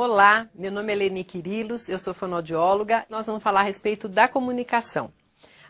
Olá, meu nome é Leni Quirilos, eu sou fonoaudióloga. Nós vamos falar a respeito da comunicação.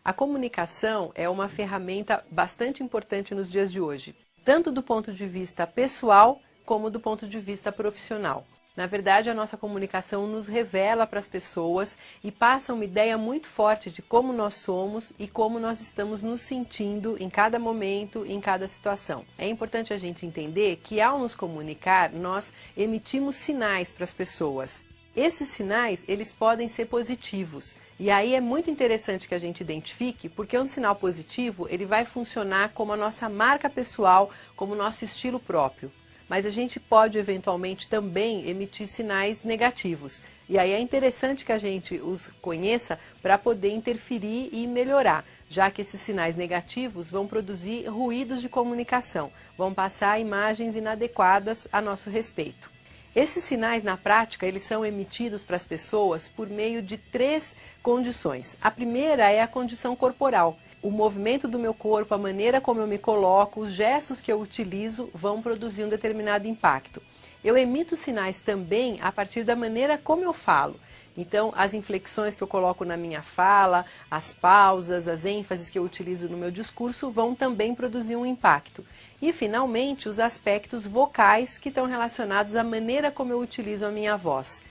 A comunicação é uma ferramenta bastante importante nos dias de hoje, tanto do ponto de vista pessoal como do ponto de vista profissional. Na verdade, a nossa comunicação nos revela para as pessoas e passa uma ideia muito forte de como nós somos e como nós estamos nos sentindo em cada momento, em cada situação. É importante a gente entender que ao nos comunicar, nós emitimos sinais para as pessoas. Esses sinais, eles podem ser positivos. E aí é muito interessante que a gente identifique, porque um sinal positivo, ele vai funcionar como a nossa marca pessoal, como o nosso estilo próprio. Mas a gente pode eventualmente também emitir sinais negativos. E aí é interessante que a gente os conheça para poder interferir e melhorar, já que esses sinais negativos vão produzir ruídos de comunicação, vão passar imagens inadequadas a nosso respeito. Esses sinais, na prática, eles são emitidos para as pessoas por meio de 3 condições. A primeira é a condição corporal. O movimento do meu corpo, a maneira como eu me coloco, os gestos que eu utilizo vão produzir um determinado impacto. Eu emito sinais também a partir da maneira como eu falo. Então, as inflexões que eu coloco na minha fala, as pausas, as ênfases que eu utilizo no meu discurso vão também produzir um impacto. E, finalmente, os aspectos vocais que estão relacionados à maneira como eu utilizo a minha voz.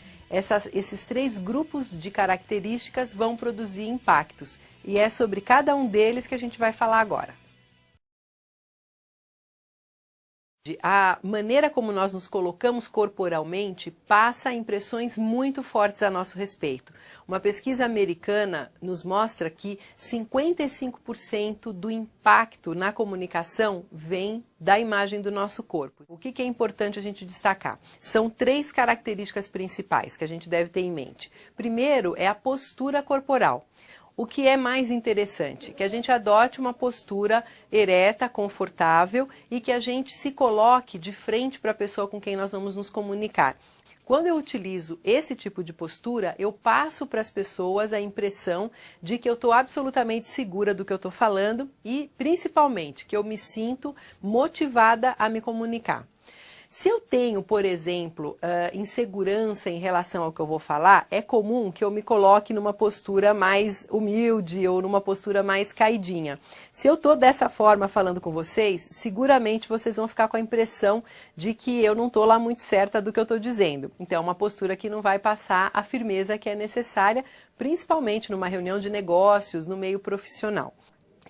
Esses 3 grupos de características vão produzir impactos. E é sobre cada um deles que a gente vai falar agora. A maneira como nós nos colocamos corporalmente passa impressões muito fortes a nosso respeito. Uma pesquisa americana nos mostra que 55% do impacto na comunicação vem da imagem do nosso corpo. O que é importante a gente destacar? São 3 características principais que a gente deve ter em mente. Primeiro é a postura corporal. O que é mais interessante? Que a gente adote uma postura ereta, confortável e que a gente se coloque de frente para a pessoa com quem nós vamos nos comunicar. Quando eu utilizo esse tipo de postura, eu passo para as pessoas a impressão de que eu estou absolutamente segura do que eu estou falando e, principalmente, que eu me sinto motivada a me comunicar. Se eu tenho, por exemplo, insegurança em relação ao que eu vou falar, é comum que eu me coloque numa postura mais humilde ou numa postura mais caidinha. Se eu estou dessa forma falando com vocês, seguramente vocês vão ficar com a impressão de que eu não estou lá muito certa do que eu estou dizendo. Então, é uma postura que não vai passar a firmeza que é necessária, principalmente numa reunião de negócios, no meio profissional.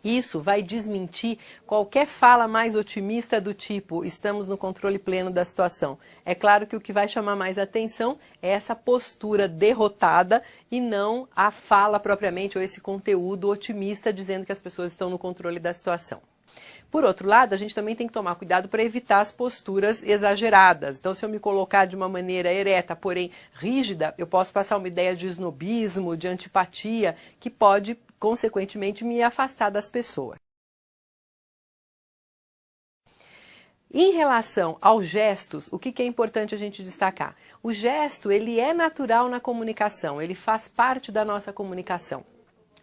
Isso vai desmentir qualquer fala mais otimista do tipo, estamos no controle pleno da situação. É claro que o que vai chamar mais atenção é essa postura derrotada e não a fala propriamente ou esse conteúdo otimista dizendo que as pessoas estão no controle da situação. Por outro lado, a gente também tem que tomar cuidado para evitar as posturas exageradas. Então, se eu me colocar de uma maneira ereta, porém rígida, eu posso passar uma ideia de snobismo, de antipatia, que pode, consequentemente, me afastar das pessoas. Em relação aos gestos, o que é importante a gente destacar? O gesto, ele é natural na comunicação, ele faz parte da nossa comunicação.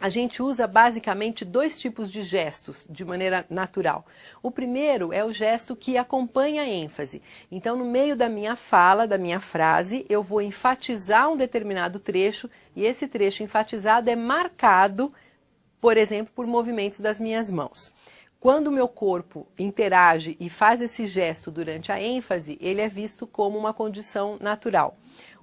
A gente usa basicamente 2 tipos de gestos de maneira natural. O primeiro é o gesto que acompanha a ênfase. Então, no meio da minha fala, da minha frase, eu vou enfatizar um determinado trecho e esse trecho enfatizado é marcado, por exemplo, por movimentos das minhas mãos. Quando o meu corpo interage e faz esse gesto durante a ênfase, ele é visto como uma condição natural.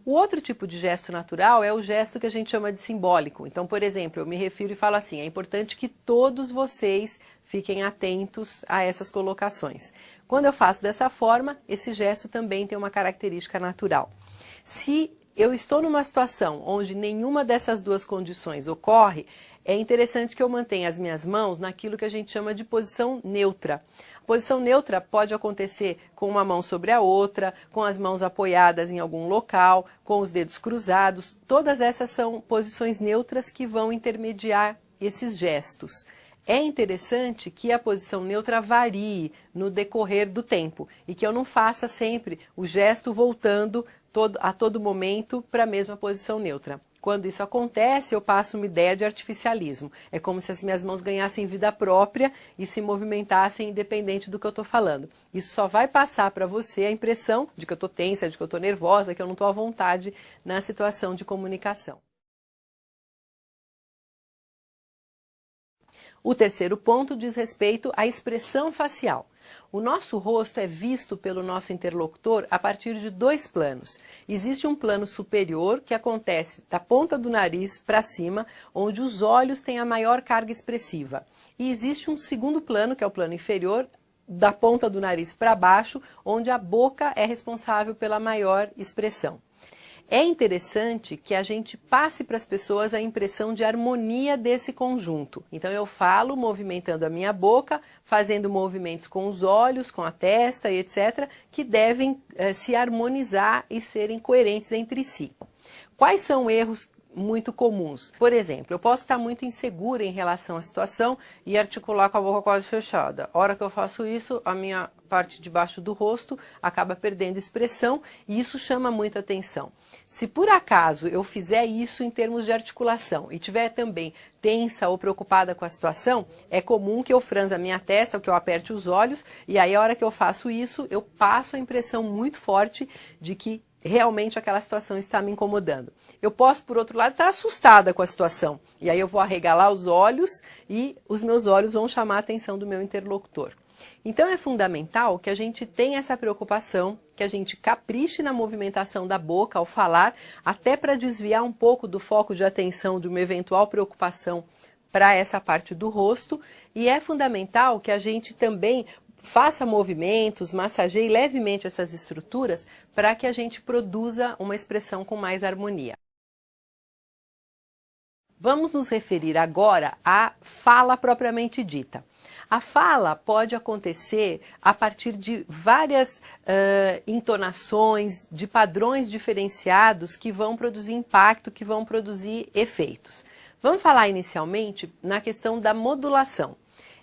O outro tipo de gesto natural é o gesto que a gente chama de simbólico. Então, por exemplo, eu me refiro e falo assim, é importante que todos vocês fiquem atentos a essas colocações. Quando eu faço dessa forma, esse gesto também tem uma característica natural. Se eu estou numa situação onde nenhuma dessas 2 condições ocorre, é interessante que eu mantenha as minhas mãos naquilo que a gente chama de posição neutra. A posição neutra pode acontecer com uma mão sobre a outra, com as mãos apoiadas em algum local, com os dedos cruzados. Todas essas são posições neutras que vão intermediar esses gestos. É interessante que a posição neutra varie no decorrer do tempo e que eu não faça sempre o gesto voltando a todo momento para a mesma posição neutra. Quando isso acontece, eu passo uma ideia de artificialismo. É como se as minhas mãos ganhassem vida própria e se movimentassem independente do que eu estou falando. Isso só vai passar para você a impressão de que eu estou tensa, de que eu estou nervosa, que eu não estou à vontade na situação de comunicação. O terceiro ponto diz respeito à expressão facial. O nosso rosto é visto pelo nosso interlocutor a partir de dois planos. Existe um plano superior que acontece da ponta do nariz para cima, onde os olhos têm a maior carga expressiva. E existe um segundo plano, que é o plano inferior, da ponta do nariz para baixo, onde a boca é responsável pela maior expressão. É interessante que a gente passe para as pessoas a impressão de harmonia desse conjunto. Então eu falo movimentando a minha boca, fazendo movimentos com os olhos, com a testa e etc., que devem se harmonizar e serem coerentes entre si. Quais são erros muito comuns? Por exemplo, eu posso estar muito insegura em relação à situação e articular com a boca quase fechada. A hora que eu faço isso, a minha parte de baixo do rosto acaba perdendo expressão e isso chama muita atenção. Se por acaso eu fizer isso em termos de articulação e tiver também tensa ou preocupada com a situação, é comum que eu franza a minha testa, que eu aperte os olhos, e aí a hora que eu faço isso, eu passo a impressão muito forte de que realmente aquela situação está me incomodando. Eu posso, por outro lado, estar assustada com a situação, e aí eu vou arregalar os olhos e os meus olhos vão chamar a atenção do meu interlocutor. Então é fundamental que a gente tenha essa preocupação, que a gente capriche na movimentação da boca ao falar, até para desviar um pouco do foco de atenção de uma eventual preocupação para essa parte do rosto, e é fundamental que a gente também faça movimentos, massageie levemente essas estruturas para que a gente produza uma expressão com mais harmonia. Vamos nos referir agora à fala propriamente dita. A fala pode acontecer a partir de várias entonações, de padrões diferenciados que vão produzir impacto, que vão produzir efeitos. Vamos falar inicialmente na questão da modulação.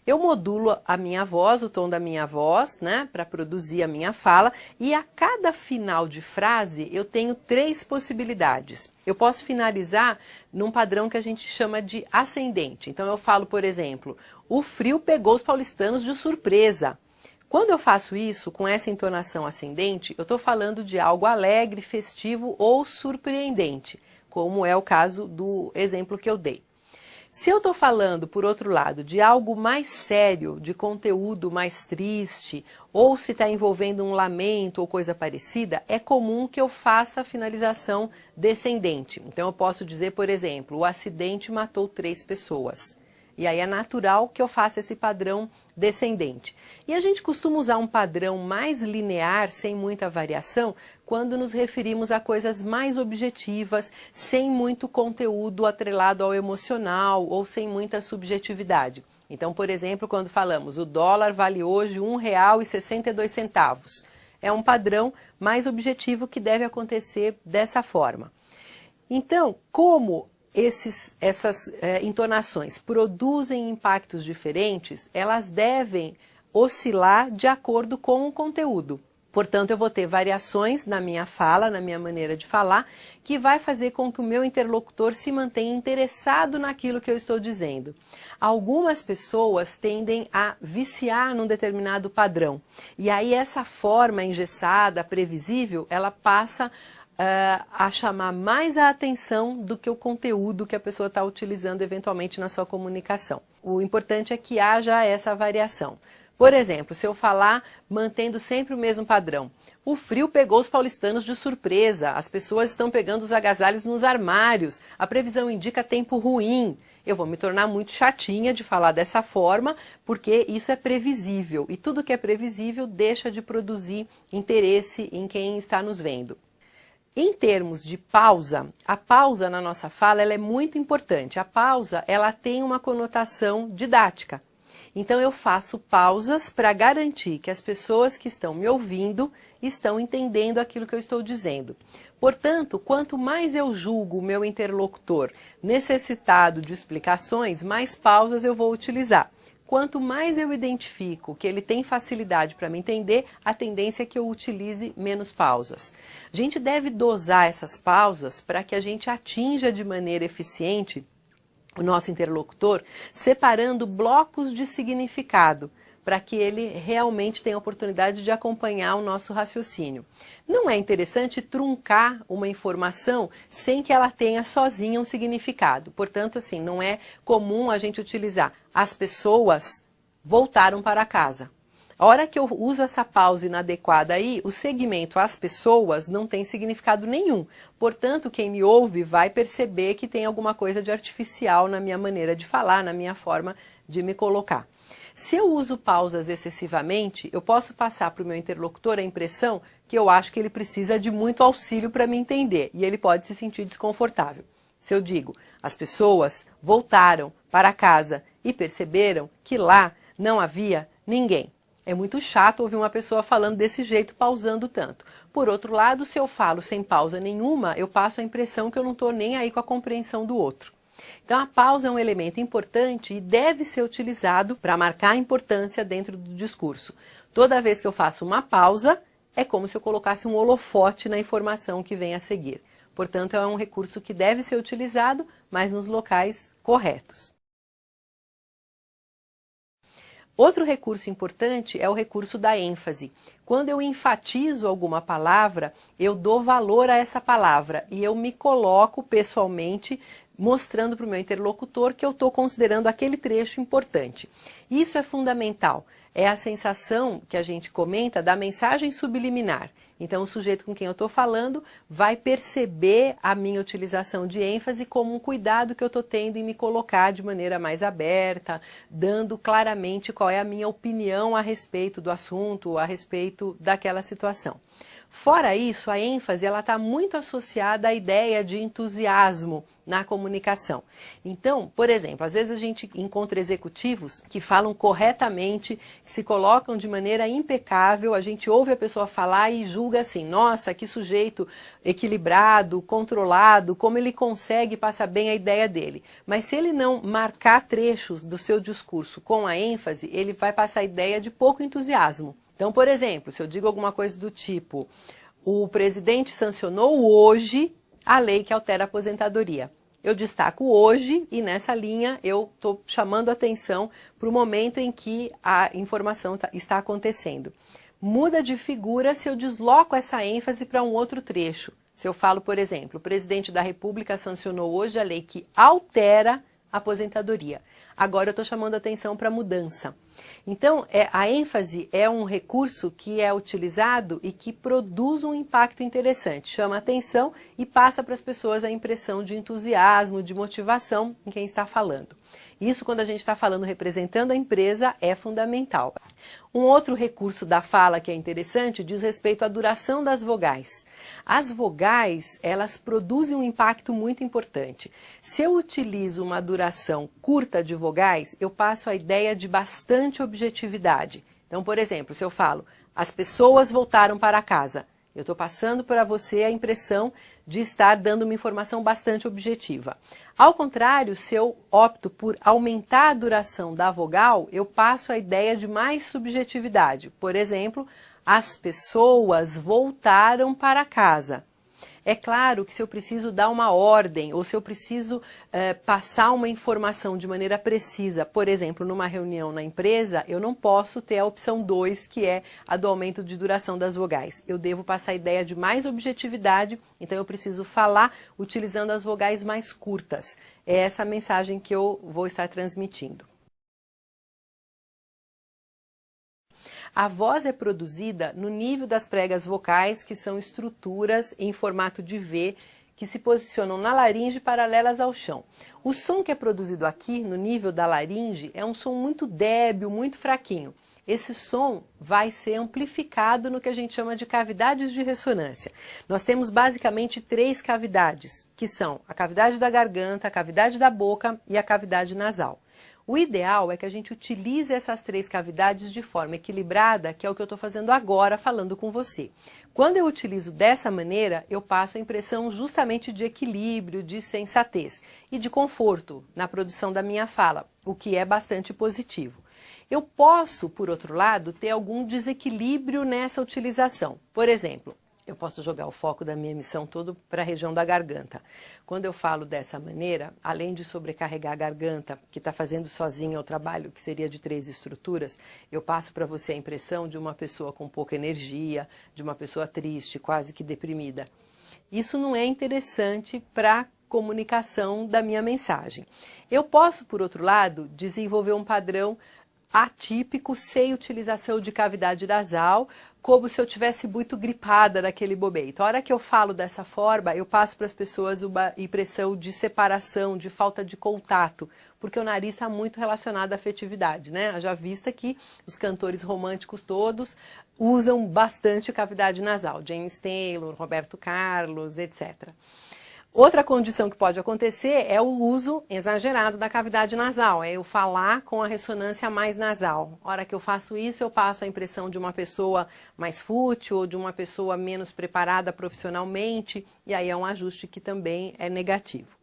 Eu modulo a minha voz, o tom da minha voz, né, para produzir a minha fala, e a cada final de frase eu tenho 3 possibilidades. Eu posso finalizar num padrão que a gente chama de ascendente. Então eu falo, por exemplo, o frio pegou os paulistanos de surpresa. Quando eu faço isso com essa entonação ascendente, eu estou falando de algo alegre, festivo ou surpreendente, como é o caso do exemplo que eu dei. Se eu estou falando, por outro lado, de algo mais sério, de conteúdo mais triste, ou se está envolvendo um lamento ou coisa parecida, é comum que eu faça a finalização descendente. Então eu posso dizer, por exemplo, o acidente matou 3 pessoas. E aí é natural que eu faça esse padrão descendente. E a gente costuma usar um padrão mais linear, sem muita variação, quando nos referimos a coisas mais objetivas, sem muito conteúdo atrelado ao emocional ou sem muita subjetividade. Então, por exemplo, quando falamos o dólar vale hoje R$ 1,62. É um padrão mais objetivo que deve acontecer dessa forma. Então, como essas entonações produzem impactos diferentes, elas devem oscilar de acordo com o conteúdo. Portanto, eu vou ter variações na minha fala, na minha maneira de falar, que vai fazer com que o meu interlocutor se mantenha interessado naquilo que eu estou dizendo. Algumas pessoas tendem a viciar num determinado padrão. E aí essa forma engessada, previsível, ela passa a chamar mais a atenção do que o conteúdo que a pessoa está utilizando eventualmente na sua comunicação. O importante é que haja essa variação. Por exemplo, se eu falar mantendo sempre o mesmo padrão, o frio pegou os paulistanos de surpresa, as pessoas estão pegando os agasalhos nos armários, a previsão indica tempo ruim. Eu vou me tornar muito chatinha de falar dessa forma, porque isso é previsível, e tudo que é previsível deixa de produzir interesse em quem está nos vendo. Em termos de pausa, a pausa na nossa fala ela é muito importante. A pausa ela tem uma conotação didática. Então eu faço pausas para garantir que as pessoas que estão me ouvindo estão entendendo aquilo que eu estou dizendo. Portanto, quanto mais eu julgo o meu interlocutor necessitado de explicações, mais pausas eu vou utilizar. quanto mais eu identifico que ele tem facilidade para me entender, a tendência é que eu utilize menos pausas. A gente deve dosar essas pausas para que a gente atinja de maneira eficiente o nosso interlocutor, separando blocos de significado, para que ele realmente tenha a oportunidade de acompanhar o nosso raciocínio. Não é interessante truncar uma informação sem que ela tenha sozinha um significado. Portanto, assim, não é comum a gente utilizar as pessoas voltaram para casa. A hora que eu uso essa pausa inadequada aí, o segmento as pessoas não tem significado nenhum. Portanto, quem me ouve vai perceber que tem alguma coisa de artificial na minha maneira de falar, na minha forma de me colocar. Se eu uso pausas excessivamente, eu posso passar para o meu interlocutor a impressão que eu acho que ele precisa de muito auxílio para me entender e ele pode se sentir desconfortável. Se eu digo, as pessoas voltaram para casa e perceberam que lá não havia ninguém. É muito chato ouvir uma pessoa falando desse jeito, pausando tanto. Por outro lado, se eu falo sem pausa nenhuma, eu passo a impressão que eu não estou nem aí com a compreensão do outro. Então, a pausa é um elemento importante e deve ser utilizado para marcar a importância dentro do discurso. Toda vez que eu faço uma pausa, é como se eu colocasse um holofote na informação que vem a seguir. Portanto, é um recurso que deve ser utilizado, mas nos locais corretos. Outro recurso importante é o recurso da ênfase. Quando eu enfatizo alguma palavra, eu dou valor a essa palavra e eu me coloco pessoalmente mostrando para o meu interlocutor que eu estou considerando aquele trecho importante. Isso é fundamental. É a sensação que a gente comenta da mensagem subliminar. Então, o sujeito com quem eu estou falando vai perceber a minha utilização de ênfase como um cuidado que eu estou tendo em me colocar de maneira mais aberta, dando claramente qual é a minha opinião a respeito do assunto, a respeito daquela situação. Fora isso, a ênfase está muito associada à ideia de entusiasmo na comunicação. Então, por exemplo, às vezes a gente encontra executivos que falam corretamente, que se colocam de maneira impecável, a gente ouve a pessoa falar e julga assim, nossa, que sujeito equilibrado, controlado, como ele consegue passar bem a ideia dele. Mas se ele não marcar trechos do seu discurso com a ênfase, ele vai passar a ideia de pouco entusiasmo. Então, por exemplo, se eu digo alguma coisa do tipo, o presidente sancionou hoje a lei que altera a aposentadoria. Eu destaco hoje e nessa linha eu estou chamando a atenção para o momento em que a informação está acontecendo. Muda de figura se eu desloco essa ênfase para um outro trecho. Se eu falo, por exemplo, o presidente da República sancionou hoje a lei que altera a aposentadoria. Agora eu estou chamando a atenção para a mudança. Então, a ênfase é um recurso que é utilizado e que produz um impacto interessante, chama a atenção e passa para as pessoas a impressão de entusiasmo, de motivação em quem está falando. Isso, quando a gente está falando representando a empresa, é fundamental. Um outro recurso da fala que é interessante diz respeito à duração das vogais. As vogais, elas produzem um impacto muito importante. Se eu utilizo uma duração curta de vogais, eu passo a ideia de bastante objetividade. Então, por exemplo, se eu falo, as pessoas voltaram para casa, eu estou passando para você a impressão de estar dando uma informação bastante objetiva. Ao contrário, se eu opto por aumentar a duração da vogal, eu passo a ideia de mais subjetividade. Por exemplo, as pessoas voltaram para casa. É claro que se eu preciso dar uma ordem ou se eu preciso passar uma informação de maneira precisa, por exemplo, numa reunião na empresa, eu não posso ter a opção 2, que é a do aumento de duração das vogais. Eu devo passar a ideia de mais objetividade, então eu preciso falar utilizando as vogais mais curtas. É essa a mensagem que eu vou estar transmitindo. A voz é produzida no nível das pregas vocais, que são estruturas em formato de V, que se posicionam na laringe paralelas ao chão. O som que é produzido aqui, no nível da laringe, é um som muito débil, muito fraquinho. Esse som vai ser amplificado no que a gente chama de cavidades de ressonância. Nós temos basicamente 3 cavidades, que são a cavidade da garganta, a cavidade da boca e a cavidade nasal. O ideal é que a gente utilize essas 3 cavidades de forma equilibrada, que é o que eu estou fazendo agora falando com você. Quando eu utilizo dessa maneira, eu passo a impressão justamente de equilíbrio, de sensatez e de conforto na produção da minha fala, o que é bastante positivo. Eu posso, por outro lado, ter algum desequilíbrio nessa utilização. Por exemplo, eu posso jogar o foco da minha emissão todo para a região da garganta. Quando eu falo dessa maneira, além de sobrecarregar a garganta, que está fazendo sozinha o trabalho, que seria de 3 estruturas, eu passo para você a impressão de uma pessoa com pouca energia, de uma pessoa triste, quase que deprimida. Isso não é interessante para a comunicação da minha mensagem. Eu posso, por outro lado, desenvolver um padrão atípico, sem utilização de cavidade nasal, como se eu tivesse muito gripada naquele momento. A hora que eu falo dessa forma, eu passo para as pessoas uma impressão de separação, de falta de contato, porque o nariz está muito relacionado à afetividade, né? Já vista que os cantores românticos todos usam bastante cavidade nasal, James Taylor, Roberto Carlos, etc. Outra condição que pode acontecer é o uso exagerado da cavidade nasal, é eu falar com a ressonância mais nasal. A hora que eu faço isso, eu passo a impressão de uma pessoa mais fútil ou de uma pessoa menos preparada profissionalmente, e aí é um ajuste que também é negativo.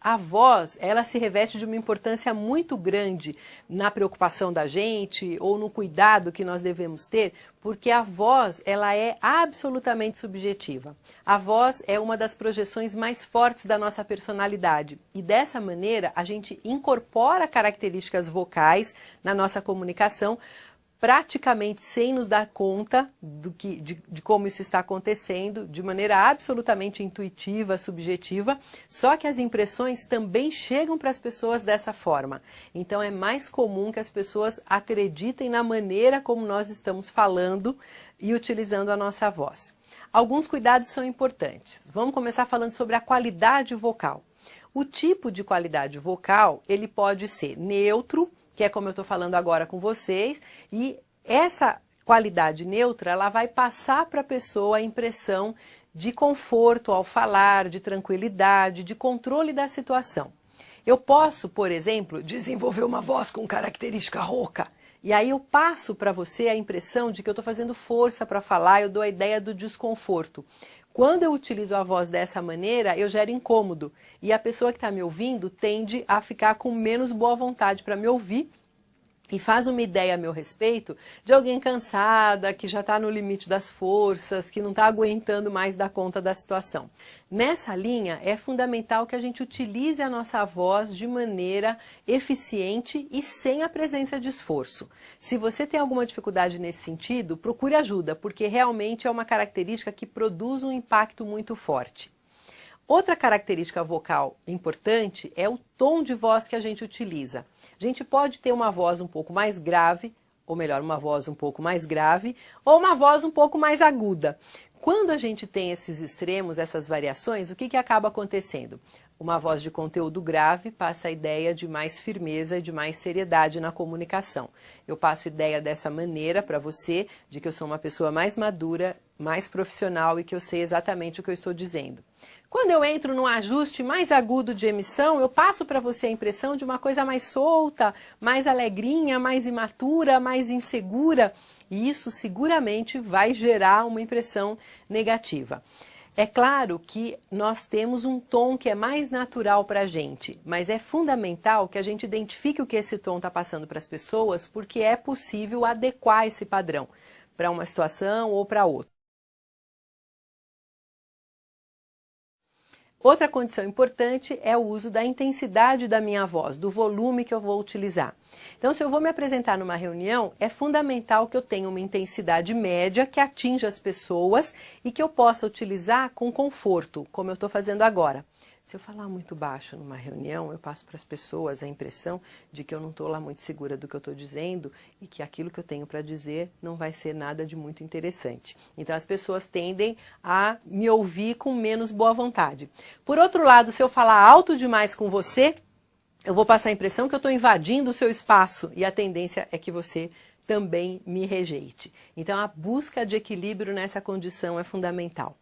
A voz, ela se reveste de uma importância muito grande na preocupação da gente ou no cuidado que nós devemos ter, porque a voz, ela é absolutamente subjetiva. A voz é uma das projeções mais fortes da nossa personalidade e dessa maneira a gente incorpora características vocais na nossa comunicação, praticamente sem nos dar conta de como isso está acontecendo, de maneira absolutamente intuitiva, subjetiva, só que as impressões também chegam para as pessoas dessa forma. Então é mais comum que as pessoas acreditem na maneira como nós estamos falando e utilizando a nossa voz. Alguns cuidados são importantes. Vamos começar falando sobre a qualidade vocal. O tipo de qualidade vocal, ele pode ser neutro, que é como eu estou falando agora com vocês, e essa qualidade neutra, ela vai passar para a pessoa a impressão de conforto ao falar, de tranquilidade, de controle da situação. Eu posso, por exemplo, desenvolver uma voz com característica rouca, e aí eu passo para você a impressão de que eu estou fazendo força para falar, eu dou a ideia do desconforto. Quando eu utilizo a voz dessa maneira, eu gero incômodo e a pessoa que está me ouvindo tende a ficar com menos boa vontade para me ouvir e faz uma ideia a meu respeito de alguém cansada, que já está no limite das forças, que não está aguentando mais dar conta da situação. Nessa linha, é fundamental que a gente utilize a nossa voz de maneira eficiente e sem a presença de esforço. Se você tem alguma dificuldade nesse sentido, procure ajuda, porque realmente é uma característica que produz um impacto muito forte. Outra característica vocal importante é o tom de voz que a gente utiliza. A gente pode ter uma voz um pouco mais grave, ou melhor, uma voz um pouco mais grave, ou uma voz um pouco mais aguda. Quando a gente tem esses extremos, essas variações, o que acaba acontecendo? Uma voz de conteúdo grave passa a ideia de mais firmeza e de mais seriedade na comunicação. Eu passo ideia dessa maneira para você, de que eu sou uma pessoa mais madura, mais profissional e que eu sei exatamente o que eu estou dizendo. Quando eu entro num ajuste mais agudo de emissão, eu passo para você a impressão de uma coisa mais solta, mais alegrinha, mais imatura, mais insegura, e isso seguramente vai gerar uma impressão negativa. É claro que nós temos um tom que é mais natural para a gente, mas é fundamental que a gente identifique o que esse tom está passando para as pessoas, porque é possível adequar esse padrão para uma situação ou para outra. Outra condição importante é o uso da intensidade da minha voz, do volume que eu vou utilizar. Então, se eu vou me apresentar numa reunião, é fundamental que eu tenha uma intensidade média que atinja as pessoas e que eu possa utilizar com conforto, como eu estou fazendo agora. Se eu falar muito baixo numa reunião, eu passo para as pessoas a impressão de que eu não estou lá muito segura do que eu estou dizendo e que aquilo que eu tenho para dizer não vai ser nada de muito interessante. Então as pessoas tendem a me ouvir com menos boa vontade. Por outro lado, se eu falar alto demais com você, eu vou passar a impressão que eu estou invadindo o seu espaço e a tendência é que você também me rejeite. Então a busca de equilíbrio nessa condição é fundamental.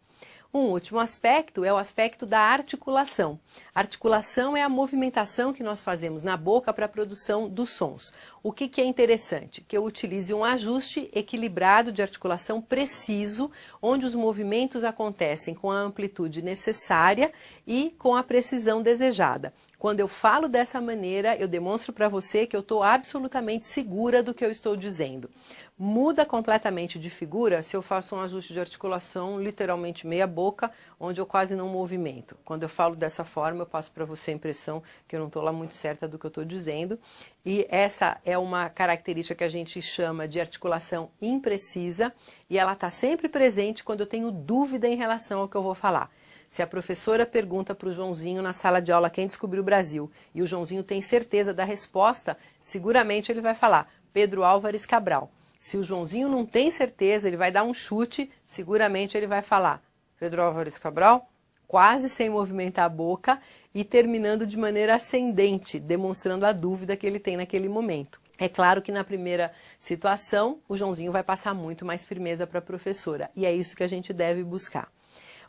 Um último aspecto é o aspecto da articulação. A articulação é a movimentação que nós fazemos na boca para a produção dos sons. O que é interessante? Que eu utilize um ajuste equilibrado de articulação preciso, onde os movimentos acontecem com a amplitude necessária e com a precisão desejada. Quando eu falo dessa maneira, eu demonstro para você que eu estou absolutamente segura do que eu estou dizendo. Muda completamente de figura se eu faço um ajuste de articulação literalmente meia boca, onde eu quase não movimento. Quando eu falo dessa forma, eu passo para você a impressão que eu não estou lá muito certa do que eu estou dizendo. E essa é uma característica que a gente chama de articulação imprecisa, e ela está sempre presente quando eu tenho dúvida em relação ao que eu vou falar. Se a professora pergunta para o Joãozinho na sala de aula quem descobriu o Brasil, e o Joãozinho tem certeza da resposta, seguramente ele vai falar Pedro Álvares Cabral. Se o Joãozinho não tem certeza, ele vai dar um chute, seguramente ele vai falar Pedro Álvares Cabral, quase sem movimentar a boca e terminando de maneira ascendente, demonstrando a dúvida que ele tem naquele momento. É claro que na primeira situação, o Joãozinho vai passar muito mais firmeza para a professora, e é isso que a gente deve buscar.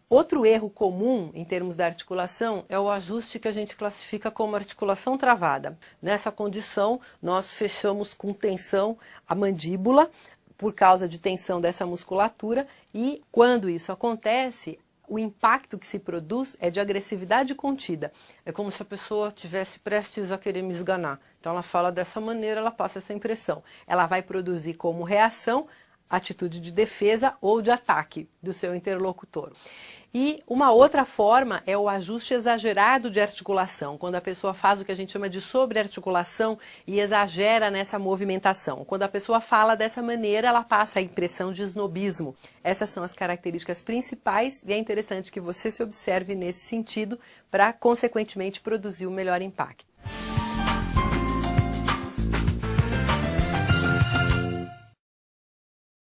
Outro erro comum em termos da articulação é o ajuste que a gente classifica como articulação travada. Nessa condição, nós fechamos com tensão a mandíbula por causa de tensão dessa musculatura e quando isso acontece, o impacto que se produz é de agressividade contida. É como se a pessoa estivesse prestes a querer me esganar. Então ela fala dessa maneira, ela passa essa impressão. Ela vai produzir como reação atitude de defesa ou de ataque do seu interlocutor. E uma outra forma é o ajuste exagerado de articulação, quando a pessoa faz o que a gente chama de sobrearticulação e exagera nessa movimentação. Quando a pessoa fala dessa maneira, ela passa a impressão de snobismo. Essas são as características principais e é interessante que você se observe nesse sentido para, consequentemente, produzir o melhor impacto.